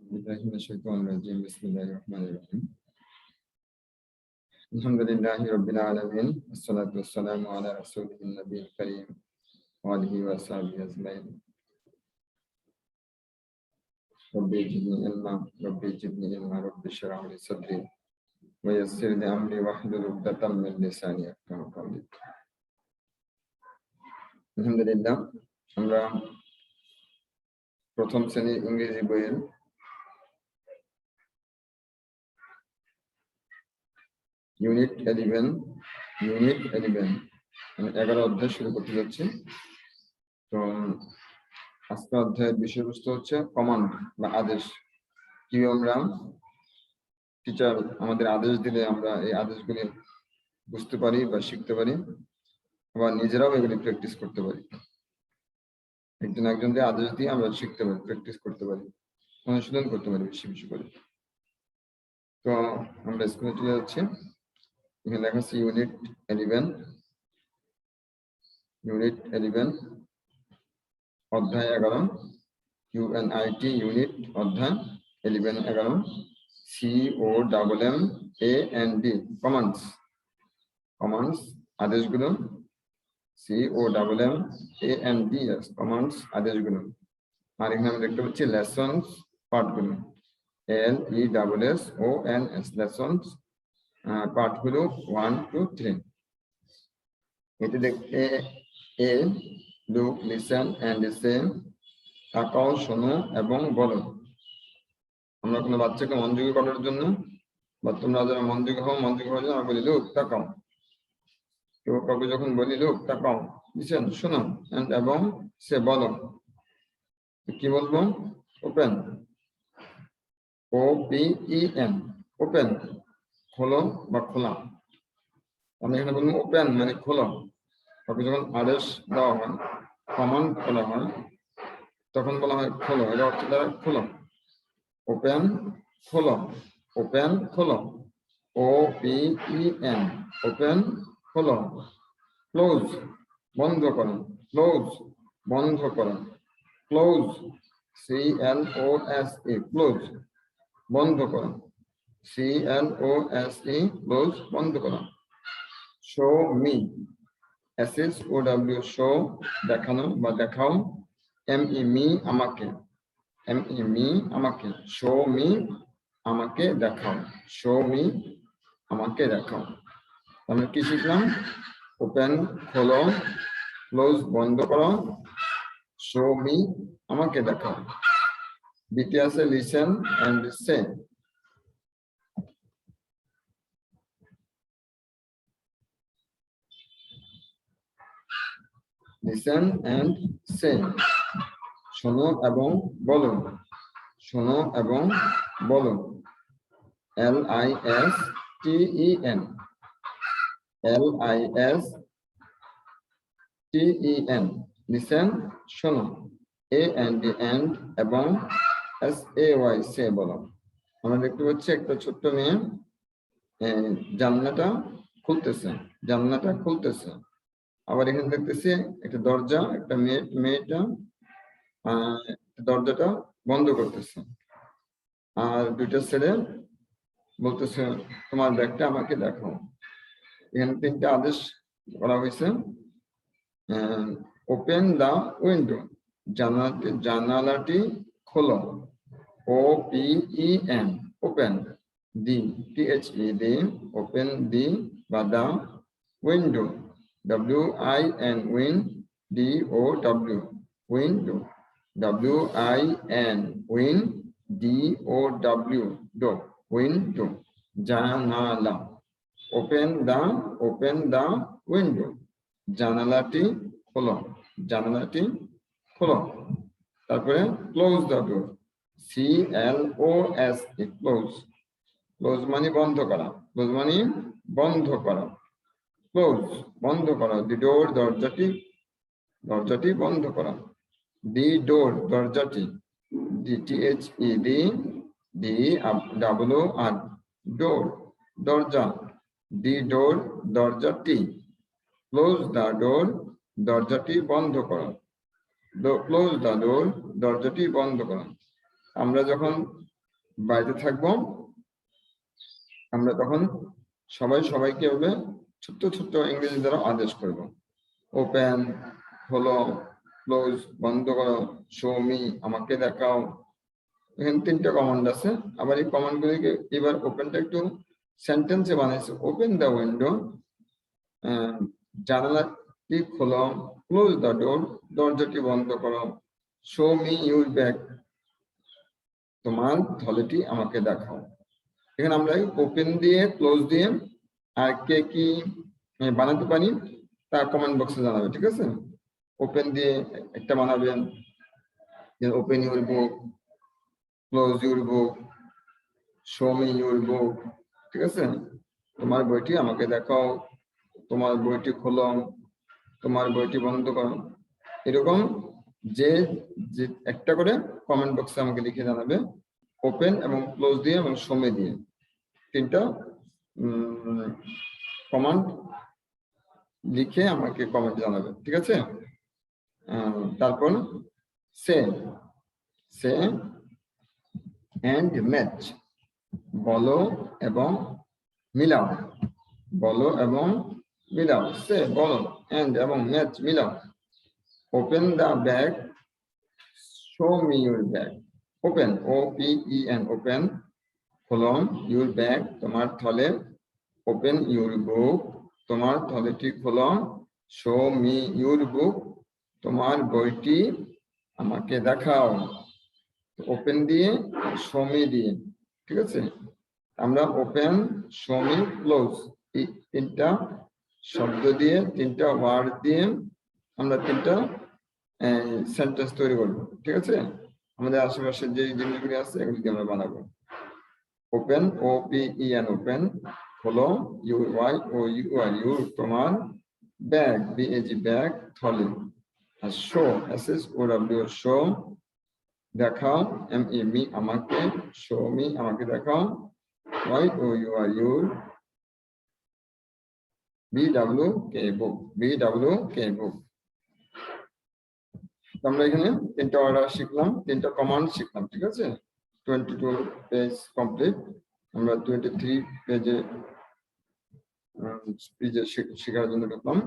Alhamdulillahi Rabbil Alamin. Wassalatu wassalamu ala Rasulihil Nabiyil Kareem wa alihi wa sahbihi ajma'in. Rabbi zidni ilma, Rabbi shrah li sadri wa yassir li amri wahlul 'uqdatam min lisani yafqahu qawli. আলহামদুলিল্লাহ, আমরা প্রথম শ্রেণী ইংরেজি বইয়ের unit 11 মানে 11 অধ্যায় শুরু করতে যাচ্ছি। তো আজকের অধ্যায়ের বিষয়বস্তু হচ্ছে কমান্ড বা আদেশ। কি আমরা টিচার আমাদের আদেশ দিলে আমরা এই আদেশগুলি বুঝতে পারি বা শিখতে পারি, আবার নিজেরাও এগুলি প্র্যাকটিস করতে পারি। একজনকে আদেশ দিয়ে আমরা শিখতে পারি, প্র্যাকটিস করতে পারি, অনুশীলন করতে পারি বেশি বেশি করে। তো আমরা স্কুলে চলে যাচ্ছি। এখানে লেখা আছে ইউনিট 11 অধ্যায় 11, UNIT ইউনিট অধ্যায় 11 COMMAND কমান্ডস আদেশগুলো, COMMAND কমান্ডস আদেশগুলো। আর এখানে আমরা দেখতে পাচ্ছি লেসনস পাঠগুলো, LESSONS লেসনস পাঠগুলো 1 to 3। এতে দেখতে এ লুক, লিসেন এন্ড সে, তাকাও, শোনো এবং বলো। আমরা কোনো বাচ্চাকে মনোযোগী করার জন্য বা তোমরা যারা মনোযোগী হওয়ার জন্য আমরা বলি লুক, তাকাও। কেউ কাউকে যখন বলি লুক, তাকাও, লিসেন শোনো, এন্ড এবং সে বলো, কি বলবো? ওপেন, OPEN ওপেন, খোলো বা খোলা। আমি এখানে বলবো ওপেন মানে খোলো। কাউকে যখন আদেশ দেওয়া হয়, কমান্ড করা হয়, তখন বলা হয় খোলো। এর অর্থ দ্বারা খোলো, ওপেন খোলো, ওপেন খোলো, OPEN ওপেন খোলো। ক্লোজ বন্ধ করো, ক্লোজ বন্ধ করো, ক্লোজ CLOSE ক্লোজ বন্ধ করো, CLOSE ক্লোজ বন্ধ করো। শো মি SHOW শো দেখানো বা দেখাও, ME মি আমাকে, ME মি আমাকে, শো মি আমাকে দেখাও, শো মি আমাকে দেখাও। আমরা কি শিখলাম? ওপেন খোলো, ক্লোজ বন্ধ করো, শো মি আমাকে দেখাও। দ্বিতীয় আছে listen and say. Listen and সে, শোনো এবং বলো, শোনো এবং বলো, LISTEN LISTEN লিসেন শোনো, AND এবং SAY সে বলো। আমরা দেখতে পাচ্ছি একটা ছোট্ট মেয়ে জানলাটা খুলতেছে। আবার এখানে দেখতেছি একটা দরজা, একটা মেয়েটা দরজাটা বন্ধ করতেছে। আর দুইটা ছেলে বলতেছে তোমার ব্যাগটা আমাকে দেখাও। এখানে 3টে আদেশ করা হয়েছে। ওপেন দা উইন্ডো জানালাটি খোলো, OPEN open, the THE open the বা the window WIN win DOW window WIN win DOW dow window. জানালা ওপেন দা উইন্ডো জানালাটি খোলো, জানালাটি খোলো। তারপরে close the door CLOSE close, close মানে বন্ধ করা, ক্লোজ মানে বন্ধ করা, ক্লোজ বন্ধ করা। দি ডোর দরজাটি বন্ধ করা, দি ডোর দরজাটি, DTHED ডোর দরজা, দি ডোর দরজাটি, ক্লোজ দা ডোর দরজাটি বন্ধ করা, ক্লোজ দা ডোর দরজাটি বন্ধ করা। আমরা যখন বাড়িতে থাকবো, আমরা তখন সবাইকে হবে ছোট্ট ছোট্ট ইংরেজি দ্বারা আদেশ করব। ওপেন, হলো, ক্লোজ, বন্ধ করো, শো মি, আমাকে দেখাও। এখানে 3টা কমান্ড আছে। আবার এই কমান্ড গুলিকে এবার ওপেনটা একটু সেন্টেন্সে বানাইছে। ওপেন দ্য উইন্ডো, জানালাটি খোলো, ক্লোজ দ্য ডোর, দরজাটি বন্ধ করো, শো মি ইউর ব্যাগ, তোমার থলেটি আমাকে দেখাও। এখানে আমরা ওপেন দিয়ে, ক্লোজ দিয়ে আর কে কি বানাতে পারি তা কমেন্ট বক্সে জানাবে, ঠিক আছে? ওপেন দিয়ে একটা বানাবেন, open your book, close your book, show me your book, ঠিক আছে? তোমার বইটি আমাকে দেখাও, তোমার বইটি খোলো, তোমার বইটি বন্ধ করো। এরকম যে একটা করে কমেন্ট বক্সে আমাকে লিখে জানাবে, ওপেন এবং ক্লোজ দিয়ে এবং শো মি দিয়ে 3টা কমান্ড লিখে আমাকে কমেন্ট জানাবে, ঠিক আছে? তারপর সে এন্ড ম্যাচ, বলো এবং মিলাও, বলো এবং মিলাও। সে বলো, এন্ড এবং ম্যাচ মিলাও। Open the bag, show me your bag. Open, OPEN, open, খোলো, ইউর ব্যাগ, তোমার থলে, ওপেন ইউর বুক, তোমার থলেটি খোলো, শো মি ইউর বুক, তোমার বইটি আমাকে দেখাও। ওপেন দিয়ে, শো মি দিয়ে, ঠিক আছে? আমরা ওপেন, শো মি, ক্লোজ এই 3টা শব্দ দিয়ে, 3টা ওয়ার্ড দিয়ে আমরা 3টা সেন্টেন্স তৈরি করবো, ঠিক আছে? আমাদের আশেপাশে যে জিনিসগুলি আছে এগুলিকে আমরা বানাবো। ওপেন, OPEN, ওপেন, খোলো, UR, ইউর, তোমার, ব্যাগ, BAG, ব্যাগ, থলে, আর শো, SHOW, শো, দেখাও, ME, মি, আমাকে, শো মি, আমাকে দেখাও, YOUR, your, BWK, book, BWK, বুক। আমরা এখানে 3টা অর্ডার শিখলাম, 3টা কমান্ড শিখলাম, ঠিক আছে? 22 পেজ কমপ্লিট। আমরা 23 পেজে শেখার জন্য ঢুকলাম।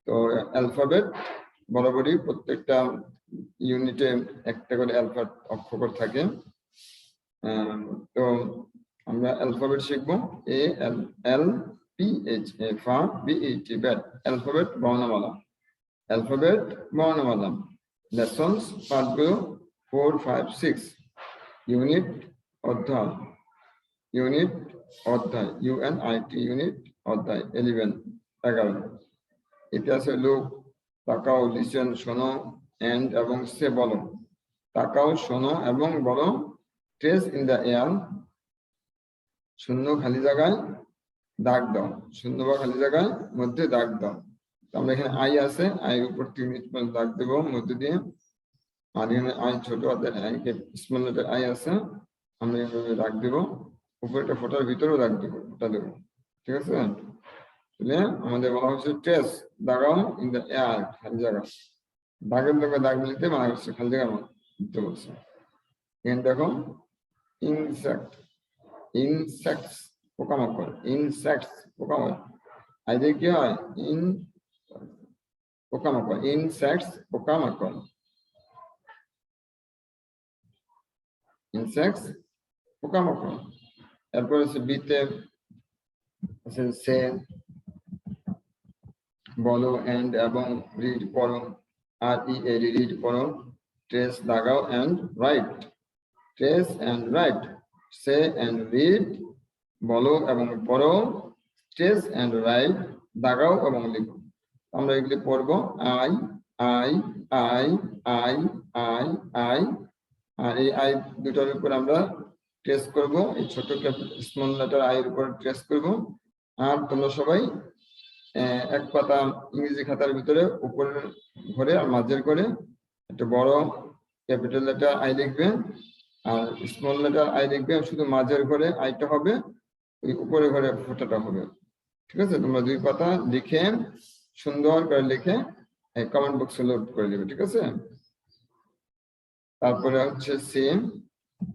তো অ্যালফাবেট বরাবরই প্রত্যেকটা ইউনিটে একটা করে অক্ষর থাকে। তো আমরা অ্যালফাবেট শিখবো। ALPH, BET, ব্যাট, অ্যালফাবেট বর্ণমালা, অ্যালফাবেট বর্ণমালা। লেসন্স, পাঠগুলো 4, 5, 6। ইউনিট, অধ্যায়, UNIT, ইউনিট, অধ্যায় 11। ইতিহাসে লোক, তাকাও, লিসেন, শোনো, এন্ড এবং সে, বলো। তাকাও, শোনো এবং বলো। ট্রেস ইন দ্য এয়ার, শূন্য খালি জায়গায় দাগ দাও, শূন্য বা খালি জায়গায় মধ্যে দাগ দাও। আমরা এখানে আই আছে, আইয়ের উপর 3 ইঞ্চ দাগ দেবো মধ্যে দিয়ে। আর এখানে আই, ছোট হাতের স্মল লেটার আই আছে, আমরা এভাবে দাগ দেবো। উপরে ফোটার ভিতরেও দাগ দেবো, ফোটা দেবো, ঠিক আছে? তাহলে আমাদের বলা হচ্ছে ট্রেস, দাগাও ইন দ্য এয়ার, খালি জায়গা। দাগের লোকে দাগ দিতে মানা করছে, খালি জায়গা দিতে বলছে। এখানে দেখো ইনসেক্টস, পোকামাকড়, ইনসেক্টস, পোকামাকড়। আইতে কি হয়? পোকামাকড়, ইনসেক্টস, পোকামাকড়, ইনসেক্টস, পোকামাকড়। এরপর হচ্ছে বিতে আছে সে, বলো, এন্ড এবং রিড, পড়ো, READ, রিড, পড়ো। ট্রেস, দাগাও, and write, trace and write. Say and read, বলো এবং পড়ো। ট্রেস এন্ড রাইট, দাগাও এবং লিখো। আমরা এগুলি পড়বো। I, I, I, I, I, I. আর এই আই দুটার উপর আমরা ট্রেস করব, এই ছোট স্মল লেটার আই এর উপর ট্রেস করব। আর তোমরা সবাই এক পাতা ইংরেজি খাতার ভিতরে উপরের ঘরে আর মাঝের ঘরে একটা বড় ক্যাপিটাল লেটার আই লিখবে, আর স্মল লেটার আই লিখবে। শুধু মাঝের ঘরে আইটা হবে, ওই উপরের ঘরে ফোঁটাটা হবে, ঠিক আছে? তোমরা 2 পাতা লিখে, সুন্দর করে লিখে কমেন্ট বক্সে লোড করে দেবে, ঠিক আছে? তারপরে হচ্ছে সেম,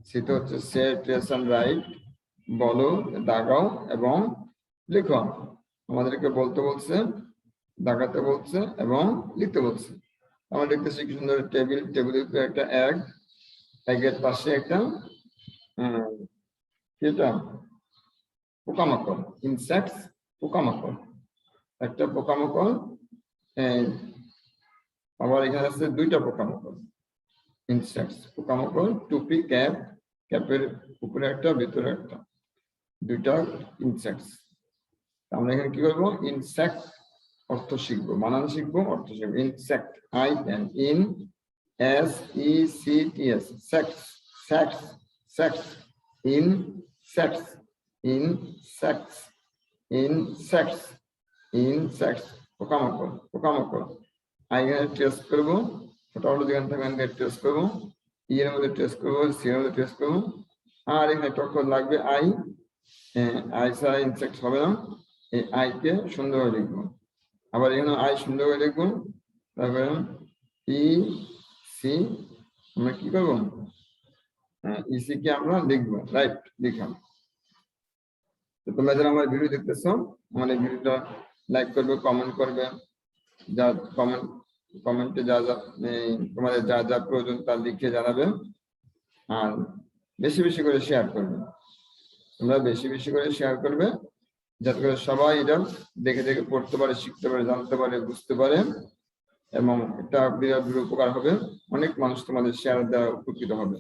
সিতে হচ্ছে সে, ট্রেস এন্ড রাইট, বলো, দাগাও এবং লিখো। আমাদেরকে বলতে বলছে, দাগাতে বলছে এবং লিখতে বলছে। আমরা লিখতেছি কি সুন্দর টেবিল, টেবিলের উপরে একটা এগ, এগের পাশে একটা এটা পোকামাকড়, ইনসেক্টস, পোকামাকড়, একটা পোকামাকড়। আবার এখানে আছে দুইটা পোকামাকড়, ইনসেক্টস, পোকামাকড়, টুপি, ক্যাপ, ক্যাপের উপরে একটা, ভিতরে একটা, দুইটা ইনসেক্টস। আমরা এখানে কি করবো? ইনসেক্ট অর্থ শিখবো, বানান শিখবো, অর্থ শিখবো। Insect, I N, in, S E C T S, sects, sects, sects, insects, insects, insects, insects, পোকামাকড়, পোকামাকড়। আই এখানে টেস্ট করবো, ফটাফট যেখানে থাকবে টেস্ট করবো, ই এর মধ্যে টেস্ট করবো, সি এর মধ্যে টেস্ট করবো। আর এখানে টক্কর লাগবে আই, আই ছাড়া ইনসেক্ট হবে না। এই আই কে সুন্দরভাবে লিখবো। আবার এখানে আই সুন্দরভাবে লিখবো। তারপরে ই সি আমরা কি করবো? ইসি কে আমরা লিখবো, রাইট, লিখলাম। তো তোমরা যারা আমার ভিডিও দেখতেছো, আমার এই ভিডিওটা লাইক করবে, কমেন্ট করবে, যা কমেন্টে যা যা তোমাদের যা যা প্রয়োজন তা লিখে জানাবে। আর বেশি বেশি করে শেয়ার করবে, তোমরা বেশি বেশি করে শেয়ার করবে, যাতে করে সবাই এটা দেখে দেখে পড়তে পারে, শিখতে পারে, জানতে পারে, বুঝতে পারে, এবং একটা বিরাট উপকার হবে। অনেক মানুষ তোমাদের শেয়ার দ্বারা উপকৃত হবে।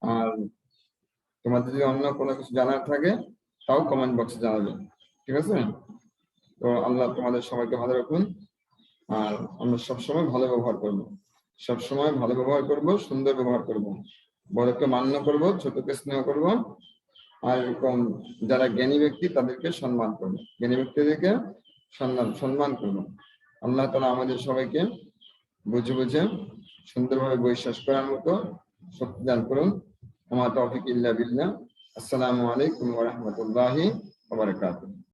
আর তোমাদের যদি অন্য কোনো কিছু জানার থাকে তাও কমেন্ট বক্সে জানাবে, ঠিক আছে? তো আল্লাহ তোমাদের সবাইকে ভালো রাখুন। আর আমরা সবসময় ভালো ব্যবহার করব, সবসময় ভালো ব্যবহার করব, সুন্দর ব্যবহার করব, বড়কে মান্য করব, ছোটকে স্নেহ করব। আর এরকম যারা জ্ঞানী ব্যক্তি তাদেরকে সম্মান করবো, জ্ঞানী ব্যক্তিদেরকে সম্মান করবো। আল্লাহ তাআলা আমাদের সবাইকে বুঝে বুঝে সুন্দরভাবে বিশ্বাস করার মতো শক্তি দান করুন। ওয়া মা তাওফীক ইল্লা বিল্লাহ। আসসালামু আলাইকুম ওয়া রাহমাতুল্লাহি ওয়া বারাকাতুহু।